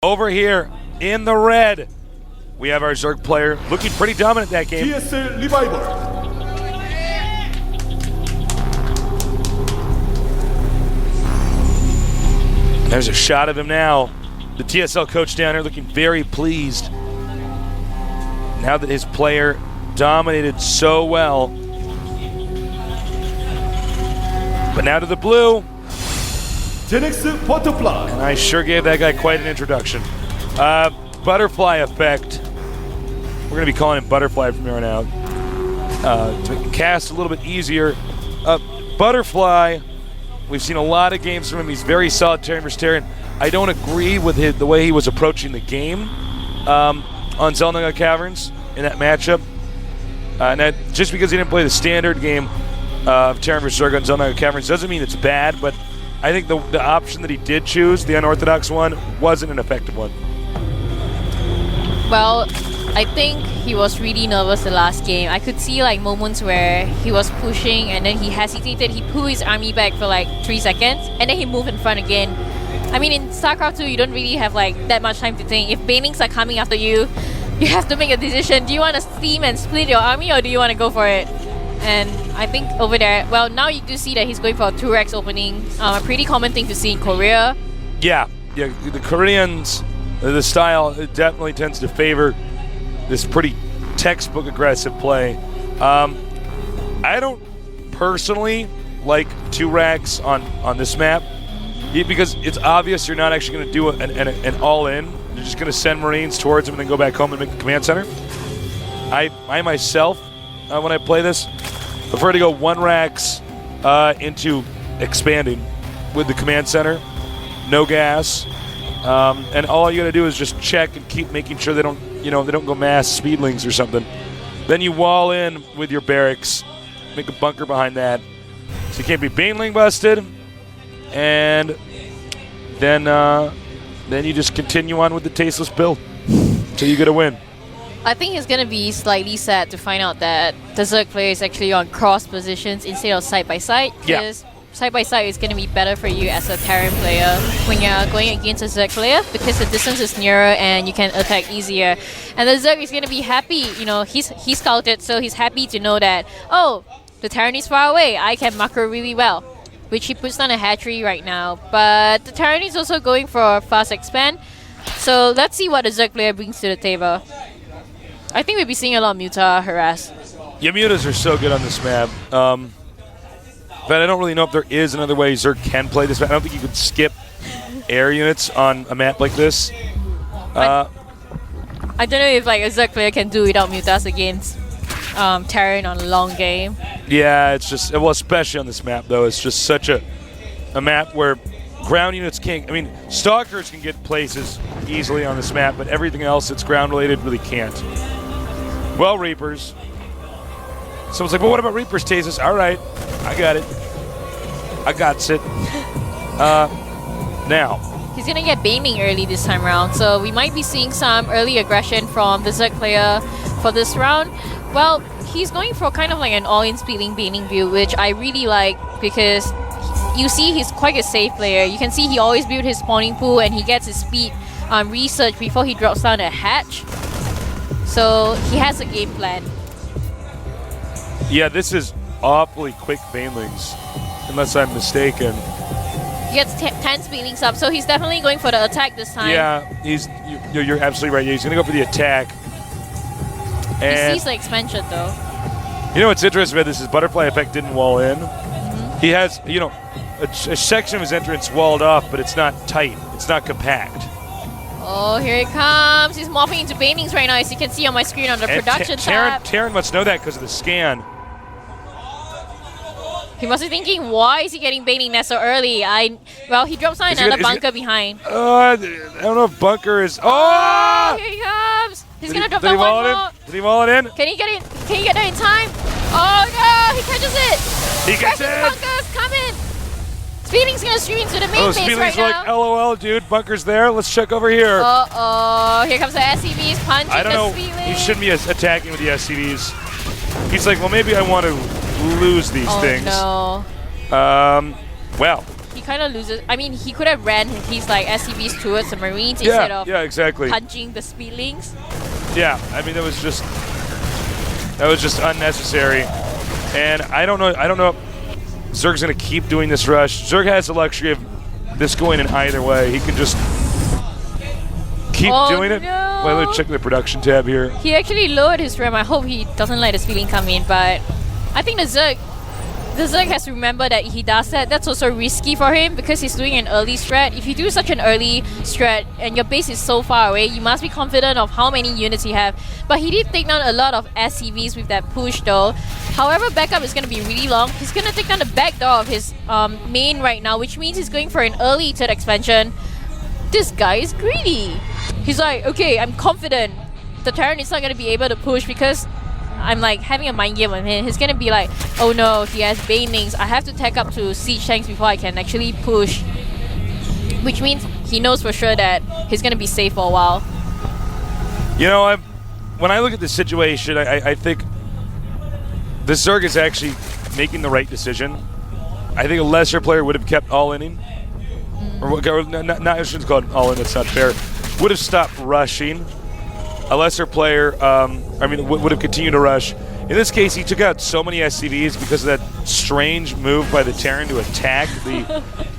over here in the red, we have our Zerg player looking pretty dominant that game. TSL Revival. There's a shot of him now. The TSL coach down there looking very pleased. Now that his player dominated so well. But now to the blue. Butterfly. And I sure gave that guy quite an introduction. Butterfly Effect. We're going to be calling him Butterfly from here on out. To make the cast a little bit easier. Butterfly, we've seen a lot of games from him. He's very solitary and vegetarian. I don't agree with the way he was approaching the game on Zelnaga Caverns in that matchup. And that, just because he didn't play the standard game of Terran vs. Zerg on Zelnaga Caverns doesn't mean it's bad, but I think the option that he did choose, the unorthodox one, wasn't an effective one. Well, I think he was really nervous the last game. I could see like moments where he was pushing and then he hesitated. He pulled his army back for like 3 seconds and then he moved in front again. I mean, in StarCraft 2, you don't really have like that much time to think. If banelings are coming after you, you have to make a decision. Do you want to steam and split your army or do you want to go for it? And I think over there, well, now you do see that he's going for a 2-Rex opening. A pretty common thing to see in Korea. Yeah, the Koreans, the style, it definitely tends to favor this pretty textbook aggressive play. I don't personally like 2-Racks on this map because it's obvious you're not actually going to do an all-in. You're just going to send Marines towards them and then go back home and make the command center. I myself, when I play this, prefer to go 1-Racks into expanding with the command center, no gas, and all you got to do is just check and keep making sure they don't go mass speedlings or something. Then you wall in with your barracks, make a bunker behind that, so you can't be baneling busted, and then you just continue on with the tasteless build until you get a win. I think he's going to be slightly sad to find out that the Zerg player is actually on cross positions instead of side-by-side. Because side-by-side is going to be better for you as a Terran player when you're going against a Zerg player because the distance is nearer and you can attack easier. And the Zerg is going to be happy, he's scouted, so he's happy to know that, oh, the Terran is far away, I can macro really well. Which he puts down a hatchery right now. But the Terran is also going for a fast expand. So let's see what the Zerg player brings to the table. I think we'll be seeing a lot of Muta harass. Yeah, Mutas are so good on this map. But I don't really know if there is another way Zerg can play this map. I don't think you could skip air units on a map like this. I don't know if like a Zerg player can do without Mutas against Terran on a long game. Yeah, it's just, well, especially on this map though, it's just such a map where ground units can't, I mean, Stalkers can get places easily on this map, but everything else that's ground related really can't. Well, Reapers. Someone's like, well, what about Reapers, Tasis? All right, I got it. I got it. Now. He's going to get baning early this time around, so we might be seeing some early aggression from the Zerg player for this round. Well, he's going for kind of like an all-in speeding baning build, which I really like because you see he's quite a safe player. You can see he always builds his spawning pool and he gets his speed research before he drops down a hatch. So he has a game plan. Yeah, this is awfully quick banelings, unless I'm mistaken. He gets 10 speedlings up, so he's definitely going for the attack this time. Yeah, you're absolutely right. Yeah, he's going to go for the attack. And he sees the expansion though. You know what's interesting about this is Butterfly Effect didn't wall in. He has, a section of his entrance walled off, but it's not tight. It's not compact. Oh, here it comes. He's morphing into banings right now, as you can see on my screen on the production tab. Terran must know that because of the scan. He must be thinking, why is he getting baning that so early? Well, he drops down another bunker behind. I don't know if bunker is. Oh! Here he comes. He's going to drop down one more. Did he wall it in? Can he get it? Can he get there in time? Oh, no! He catches it! He gets it! Bunker's coming! Speeding's going to stream into the main base right now. Like, LOL, dude. Bunker's there. Let's check over here. Uh-oh. Here comes the SCVs punching the I don't know. He shouldn't be attacking with the SCVs. He's like, well, maybe I want to lose these things. Oh, no. Well, he kind of loses. I mean, he could have ran his like SCVs towards the Marines instead of exactly. punching the speedlings. Yeah, I mean that was just unnecessary, and I don't know if Zerg's gonna keep doing this rush. Zerg has the luxury of this going in either way. He can just keep doing it. No. Well, let's check the production tab here. He actually lowered his RAM. I hope he doesn't let the speedling come in, but I think the Zerg has to remember that he does that. That's also risky for him because he's doing an early strat. If you do such an early strat and your base is so far away, you must be confident of how many units you have. But he did take down a lot of SCVs with that push though. However, backup is going to be really long. He's going to take down the back door of his main right now, which means he's going for an early third expansion. This guy is greedy. He's like, okay, I'm confident the Terran is not going to be able to push because I'm like having a mind game on him. He's gonna be like, oh no, he has banelings. I have to tech up to siege tanks before I can actually push. Which means he knows for sure that he's gonna be safe for a while. You know, when I look at the situation, I think the Zerg is actually making the right decision. I think a lesser player would have kept all-inning. Or not I shouldn't call it all-in, that's not fair. Would have stopped rushing. A lesser player, would have continued to rush. In this case, he took out so many SCVs because of that strange move by the Terran to attack the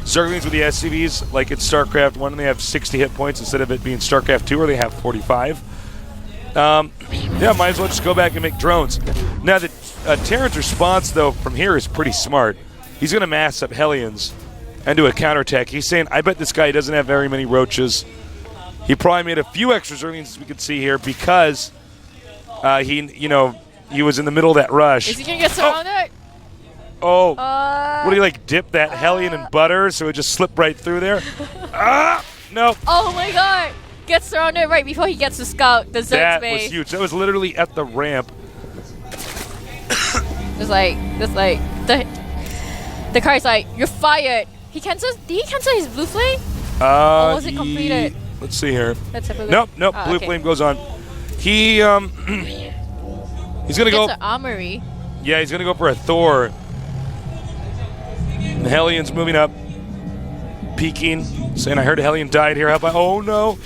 Zerglings with the SCVs. Like it's StarCraft 1, and they have 60 hit points instead of it being StarCraft 2, where they have 45. Yeah, might as well just go back and make drones. Now, the Terran's response, though, from here is pretty smart. He's going to mass up Hellions and do a counterattack. He's saying, I bet this guy doesn't have very many roaches. He probably made a few extra Zerglings, as we can see here, because he was in the middle of that rush. Is he gonna get surrounded? Oh, what do you like? Dip that Hellion in butter so it just slipped right through there? No. Oh my God! Gets surrounded right before he gets to scout the Zerg That space. was huge. That was literally at the ramp. It's like the car is like, you're fired. He cancels. Did he cancel his blue flame? Or was it completed? Let's see here. Let's have a look. Nope. Oh, Blue okay. flame goes on. He's gonna go. Gets an armory. Yeah, he's gonna go for a Thor. The Hellion's moving up, peeking, saying, "I heard a Hellion died here." How about? Oh no!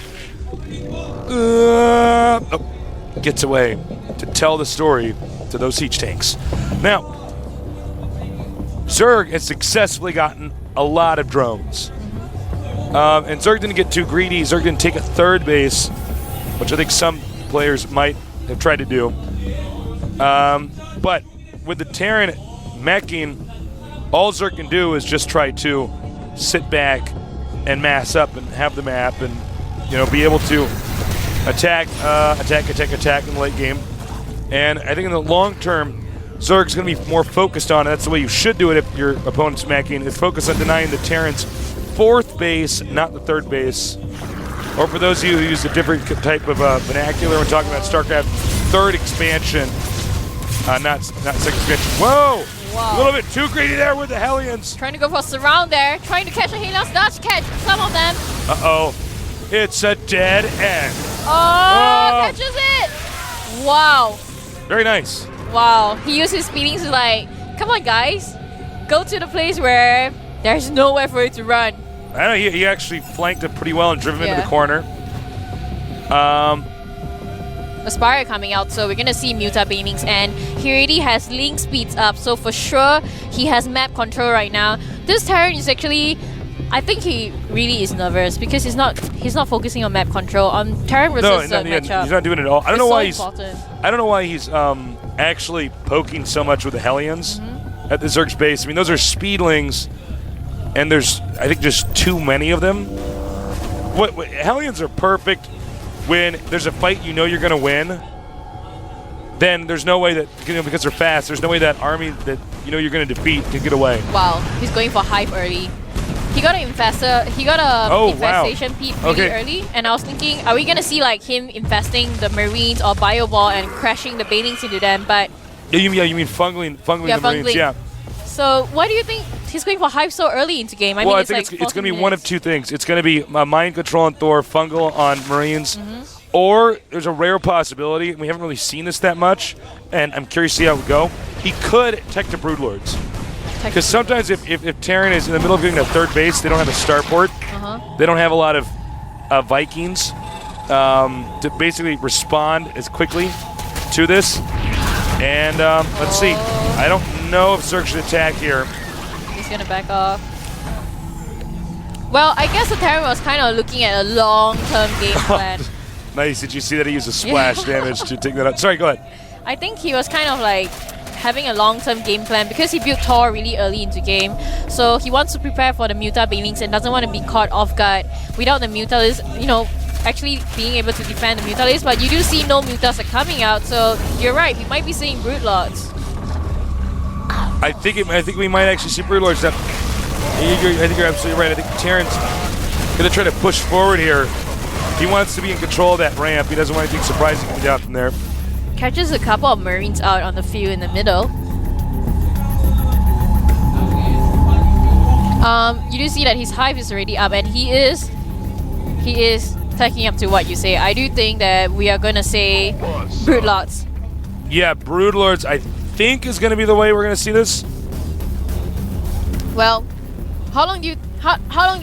Gets away to tell the story to those siege tanks. Now, Zerg has successfully gotten a lot of drones. And Zerg didn't get too greedy. Zerg didn't take a third base, which I think some players might have tried to do. But with the Terran meching, all Zerg can do is just try to sit back and mass up and have the map and be able to attack in the late game. And I think in the long term, Zerg's going to be more focused on it. That's the way you should do it if your opponent's meching, is focus on denying the Terran's fourth base, not the third base. Or for those of you who use a different type of vernacular, we're talking about StarCraft third expansion, not second expansion. Whoa! A little bit too greedy there with the Hellions. Trying to go for a surround there. Trying to catch a Helios Dodge catch. Some of them. Uh-oh. It's a dead end. Oh, catches it. Wow. Very nice. Wow. He used his speedings to like, come on guys. Go to the place where there's nowhere for it to run. I know, he actually flanked it pretty well and driven him into the corner. Aspire coming out, so we're gonna see Muta Banings, and he already has link speeds up, so for sure he has map control right now. This Terran is actually, I think he really is nervous because he's not focusing on map control on Terran versus matchup. He's not doing it at all. I don't know why he's important. actually poking so much with the Hellions at the Zerg's base. I mean, those are speedlings, and there's, I think, just too many of them. Hellions are perfect when there's a fight you're going to win. Then there's no way that, because they're fast, there's no way that army that you're going to defeat can get away. Wow, he's going for Hive early. He got an infestor. He got a infestation peep really early, and I was thinking, are we going to see like him infesting the Marines or Bioball and crashing the banings into them? But you mean fungling the Marines? Yeah. So why do you think he's going for Hive so early into game? I think it's going to be one of two things. It's going to be mind control on Thor, fungal on Marines, or there's a rare possibility, and we haven't really seen this that much, and I'm curious to see how it would go. He could tech to Broodlords. Because sometimes if Terran is in the middle of getting to third base, they don't have a starport. They don't have a lot of Vikings to basically respond as quickly to this. And let's see. I don't know if Zerg should attack here. He's going to back off. Well, I guess the Terran was kind of looking at a long-term game plan. Nice. Did you see that he used a splash damage to take that out? Sorry, go ahead. I think he was kind of like having a long-term game plan because he built Tor really early into game. So he wants to prepare for the Muta Banelings and doesn't want to be caught off guard without the Mutalis, you know, actually being able to defend the Mutalis. But you do see no Mutas are coming out, so you're right. We might be seeing Broodlords. I think we might actually see Broodlords. I think you're absolutely right. I think Terran's going to try to push forward here. He wants to be in control of that ramp. He doesn't want anything surprising coming down from there. Catches a couple of Marines out on the field in the middle. You do see that his hive is already up, and he is taking up to what you say. I do think that we are going to say Broodlords. Yeah, Broodlords, I think, is going to be the way we're going to see this. Well, how long do you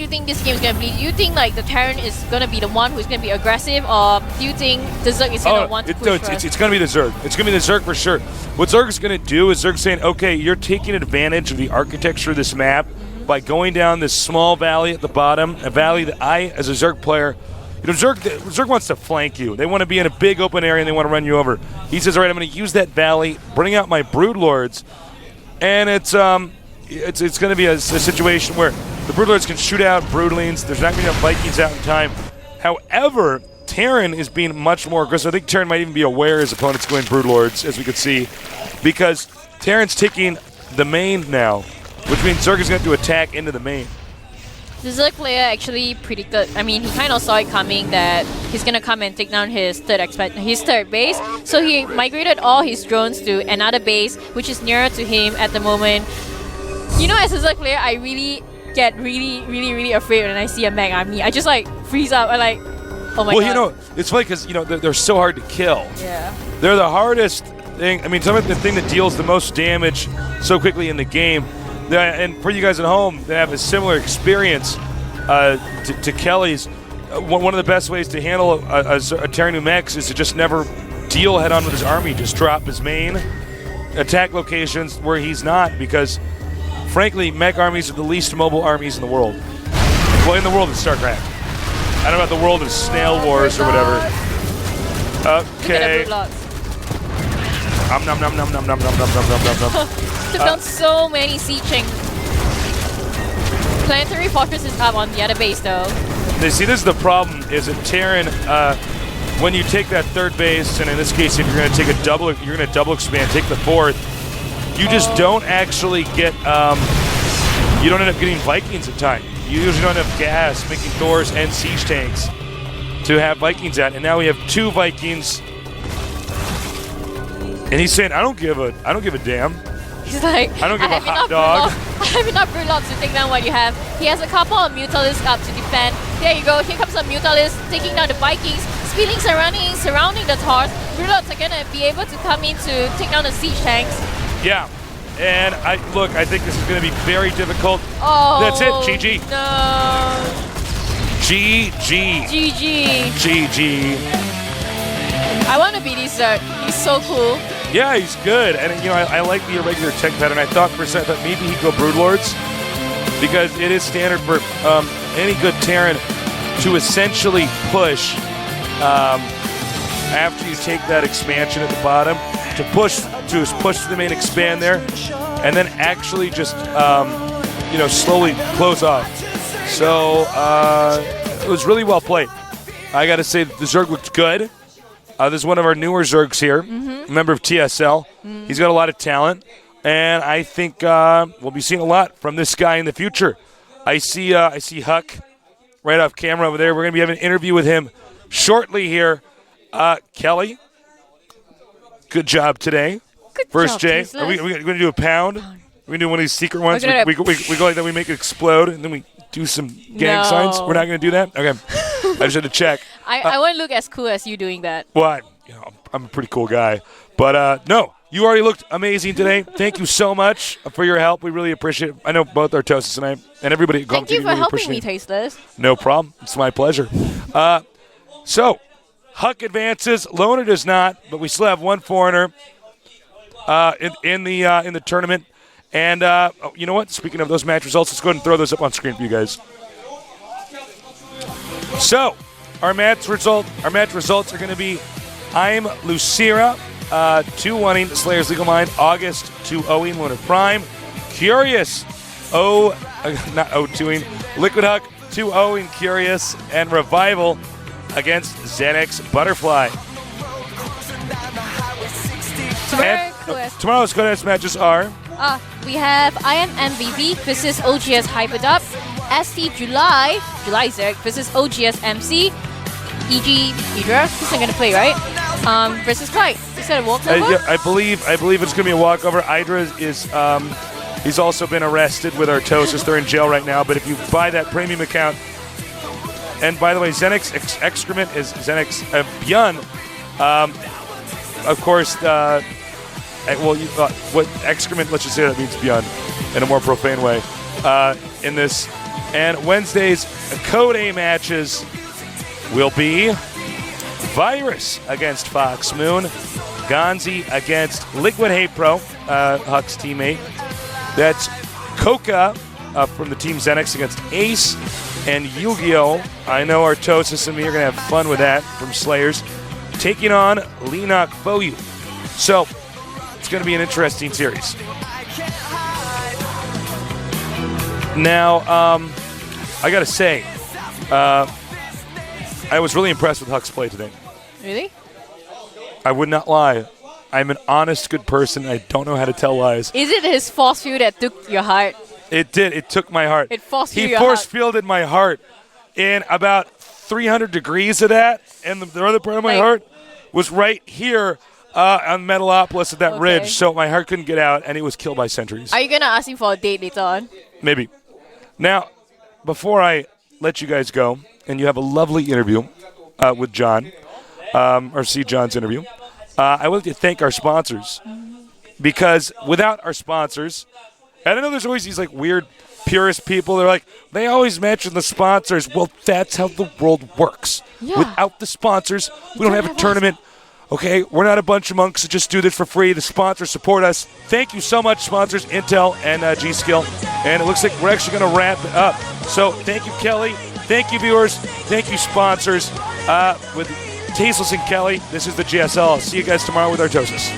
think this game is going to be? Do you think like the Terran is going to be the one who's going to be aggressive, or do you think the Zerg is going to want to push first? It's going to be the Zerg. It's going to be the Zerg for sure. What Zerg is going to do is Zerg saying, okay, you're taking advantage of the architecture of this map by going down this small valley at the bottom, a valley that I, as a Zerg player, you know, Zerg wants to flank you. They want to be in a big open area and they want to run you over. He says, all right, I'm going to use that valley, bring out my Broodlords, and it's going to be a situation where the Broodlords can shoot out Broodlings. There's not going to be enough Vikings out in time. However, Terran is being much more aggressive. I think Terran might even be aware his opponent's going Broodlords, as we could see, because Terran's taking the main now, which means Zerg is going to attack into the main. The Zerg player actually predicted, I mean, he kind of saw it coming that he's going to come and take down his third base. So he migrated all his drones to another base, which is nearer to him at the moment. You know, as a Zerg player, I really get really afraid when I see a mech army. I just like freeze up. I like, oh my god. Well, you know, it's funny because, you know, they're so hard to kill. Yeah. They're the hardest thing. I mean, some of the thing that deals the most damage so quickly in the game. And for you guys at home that have a similar experience to Kelly's, one of the best ways to handle a Terran who mechs is to just never deal head-on with his army. Just drop his main, attack locations where he's not, because, frankly, mech armies are the least mobile armies in the world. Well, in the world of StarCraft. I don't know about the world of Snail Wars or whatever. Okay. Nom nom nom nom nom nom nom nom nom nom. Took down so many sieging. Planetary Fortress is up on the other base though. You see, this is the problem, is that Terran, when you take that third base, and in this case, if you're going to take a double, you're going to double expand, take the fourth, you just don't actually get, you don't end up getting Vikings in time. You usually don't have gas making Thors and siege tanks to have Vikings at, and now we have 2 Vikings. And he's saying, I don't give a damn. He's like, I don't give a hot dog. I have enough Broodlords to take down what you have. He has a couple of Mutalisks up to defend. There you go. Here comes a Mutalisk taking down the Vikings. Speedlings are running, surrounding the Taurs. Broodlords are going to be able to come in to take down the siege tanks. Yeah. And I think this is going to be very difficult. Oh. That's it. GG. No. GG. GG. GG. I want to be this Zerg. He's so cool. Yeah, he's good. And, you know, I like the irregular tech pattern. I thought for a second that maybe he'd go Broodlords, because it is standard for any good Terran to essentially push after you take that expansion at the bottom, to push to the main, expand there, and then actually just you know, slowly close off. So it was really well played. I got to say that the Zerg looked good. This is one of our newer Zergs here, a member of TSL. He's got a lot of talent, and I think we'll be seeing a lot from this guy in the future. I see Huck right off camera over there. We're going to be having an interview with him shortly here. Kelly, good job today. Good First job, Jay. Tesla. Are we going to do a pound? We're going to do one of these secret ones. We go like that. We make it explode, and then we do some gang signs. We're not going to do that? Okay. I just had to check. I won't look as cool as you doing that. Well, I'm a pretty cool guy. But, no, you already looked amazing today. Thank you so much for your help. We really appreciate it. I know both our toasts and everybody at Golf Thank you TV for really helping appreciate me it. taste this. No problem. It's my pleasure. So, Huck advances. Loner does not, but we still have one foreigner in the tournament. And you know what? Speaking of those match results, let's go ahead and throw those up on screen for you guys. So, our match results are going to be I'm Lucira 2-1-ing Slayer's Legal Mind, August 2-0-ing Lunar Prime, Curious not 0-2-ing Liquid Huck 2-0-ing Curious, and Revival against Xenix Butterfly. Tomorrow's contest matches are We have I Am MVP versus OGS Hyperdub, ST July Zerg versus OGS MC, EG Hydra, he's not going to play, right? Versus Clyde. Is that a walkover? Yeah, I believe it's going to be a walkover. Hydra is he's also been arrested with Artosis. They're in jail right now. But if you buy that premium account, and by the way, Xenix excrement is Xenix Björn. Of course, what excrement? Let's just say that means Björn in a more profane way. In this, and Wednesday's Code A matches will be Virus against Fox Moon, Gonzi against Liquid Hate Pro, Huck's teammate. That's Coca from the Team Xenix against Ace, and Yu-Gi-Oh! I know Artosis and me are going to have fun with that from Slayers, taking on Leenock Foyu. So, it's going to be an interesting series. Now, I got to say, I was really impressed with Huck's play today. Really? I would not lie. I'm an honest, good person. I don't know how to tell lies. Is it his force field that took your heart? It did. It took my heart. It force He your force heart. fielded my heart in about 300 degrees of that, and the other part of my heart was right here on Metalopolis at that ridge, so my heart couldn't get out, and it was killed by sentries. Are you going to ask him for a date later on? Maybe. Now, before I let you guys go, and you have a lovely interview with John, or see John's interview, I would like to thank our sponsors, because without our sponsors, and I know there's always these like weird purist people, they're like, they always mention the sponsors. Well, that's how the world works. Yeah. Without the sponsors, we don't have a tournament. Okay, we're not a bunch of monks that just do this for free. The sponsors support us. Thank you so much, sponsors, Intel and G-Skill. And it looks like we're actually going to wrap it up. So thank you, Kelly. Thank you, viewers. Thank you, sponsors. With Tasteless and Kelly, this is the GSL. I'll see you guys tomorrow with Artosis.